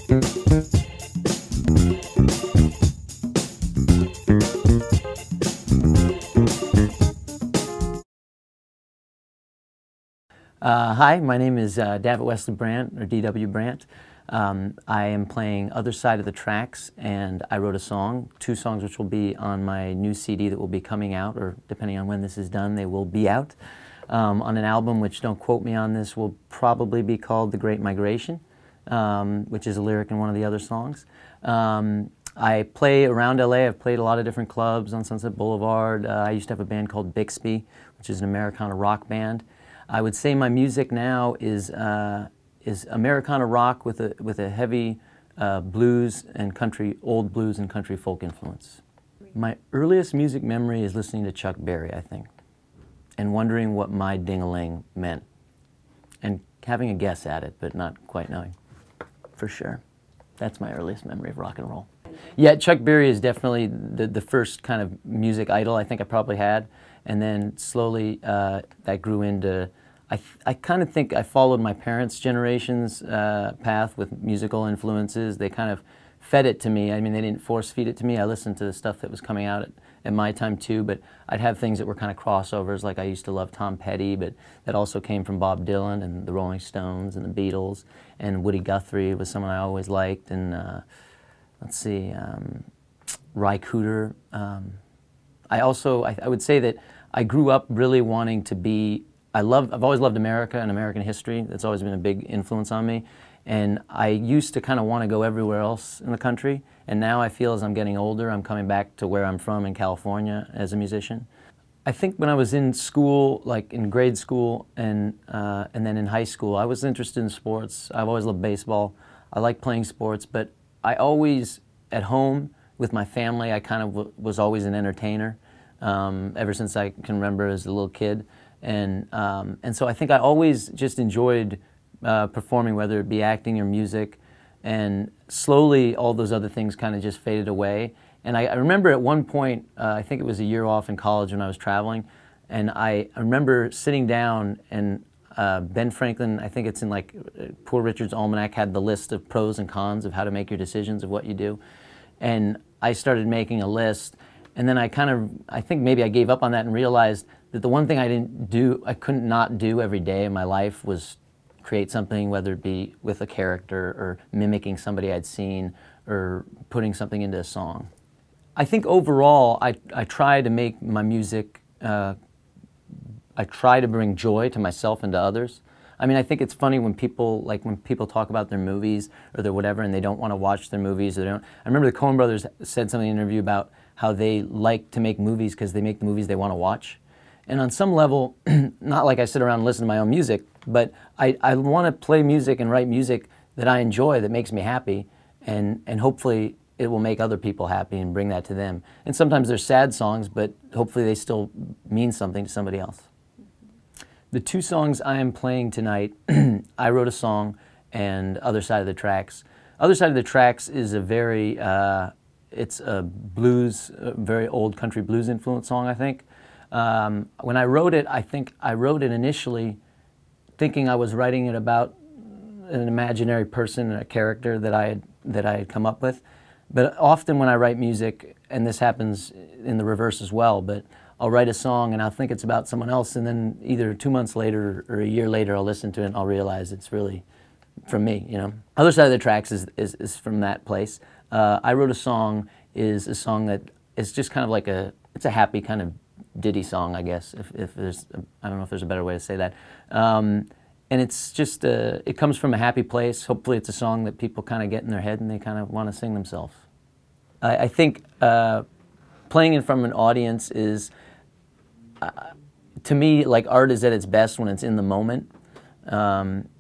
Hi, my name is David Wesley Brandt, or D.W. Brandt. I am playing Other Side of the Tracks, and I wrote a song, 2 songs which will be on my new CD that will be coming out, or depending on when this is done, they will be out, on an album which, don't quote me on this, will probably be called The Great Migration, which is a lyric in one of the other songs. I play around LA. I've played a lot of different clubs on Sunset Boulevard. I used to have a band called Bixby, which is an Americana rock band. I would say my music now is Americana rock with a heavy blues and country, old blues and country folk influence. My earliest music memory is listening to Chuck Berry, I think, and wondering what my ding-a-ling meant, and having a guess at it, but not quite knowing for sure. That's my earliest memory of rock and roll. Yeah, Chuck Berry is definitely the first kind of music idol I think I probably had. And then slowly that grew into, I kind of think I followed my parents' generation's path with musical influences. They kind of fed it to me. I mean, they didn't force feed it to me. I listened to the stuff that was coming out at my time too, but I'd have things that were kind of crossovers, like I used to love Tom Petty, but that also came from Bob Dylan and the Rolling Stones and the Beatles, and Woody Guthrie was someone I always liked, and let's see, Ry Cooder. I would say that I grew up really wanting to be, I've always loved America and American history. That's always been a big influence on me. And I used to kind of want to go everywhere else in the country. And now I feel as I'm getting older, I'm coming back to where I'm from in California as a musician. I think when I was in school, like in grade school and then in high school, I was interested in sports. I've always loved baseball. I like playing sports, but I always, at home with my family, I kind of was always an entertainer. Ever since I can remember as a little kid, and so I think I always just enjoyed performing, whether it be acting or music, and slowly all those other things kind of just faded away. And I remember at one point, I think it was a year off in college when I was traveling, and I remember sitting down and Ben Franklin, I think it's in like Poor Richard's Almanac, had the list of pros and cons of how to make your decisions of what you do, and I started making a list. And then I think maybe I gave up on that and realized that the one thing I couldn't not do every day in my life was create something, whether it be with a character or mimicking somebody I'd seen or putting something into a song. I think overall, I try to make my music, I try to bring joy to myself and to others. I mean, I think it's funny when people talk about their movies or their whatever and they don't want to watch their movies. Or they don't. I remember the Coen brothers said something in an interview about how they like to make movies because they make the movies they want to watch. And on some level, not like I sit around and listen to my own music, but I want to play music and write music that I enjoy, that makes me happy, and hopefully it will make other people happy and bring that to them. And sometimes they're sad songs, but hopefully they still mean something to somebody else. The 2 songs I am playing tonight, I wrote a song and Other Side of the Tracks. Other Side of the Tracks is a very, it's a blues, a very old country blues influenced song, I think. When I wrote it, I think I wrote it initially thinking I was writing it about an imaginary person and a character that I had come up with. But often when I write music, and this happens in the reverse as well, but I'll write a song and I'll think it's about someone else, and then either 2 months later or a year later I'll listen to it and I'll realize it's really from me, you know. Other Side of the Tracks is from that place. I Wrote a Song is a song that is just kind of like it's a happy kind of ditty song, I guess, if there's, I don't know if there's a better way to say that. And it's just, it comes from a happy place. Hopefully it's a song that people kind of get in their head and they kind of want to sing themselves. I think playing in front of an audience is, to me, like art is at its best when it's in the moment.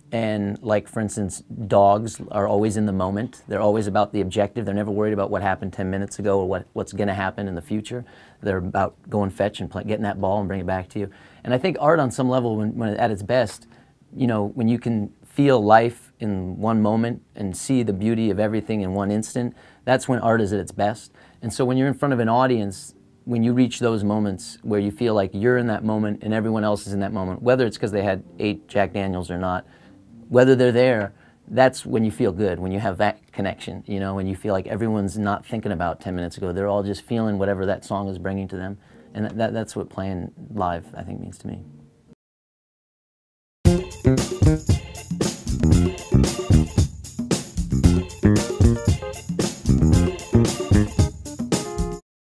And like, for instance, dogs are always in the moment. They're always about the objective. They're never worried about what happened 10 minutes ago or what's going to happen in the future. They're about going fetch and getting that ball and bring it back to you. And I think art on some level, when at its best, you know, when you can feel life in one moment and see the beauty of everything in one instant, that's when art is at its best. And so when you're in front of an audience, when you reach those moments where you feel like you're in that moment and everyone else is in that moment, whether it's because they had 8 Jack Daniels or not, whether they're there, that's when you feel good, when you have that connection, you know, when you feel like everyone's not thinking about 10 minutes ago. They're all just feeling whatever that song is bringing to them. And that's what playing live, I think, means to me.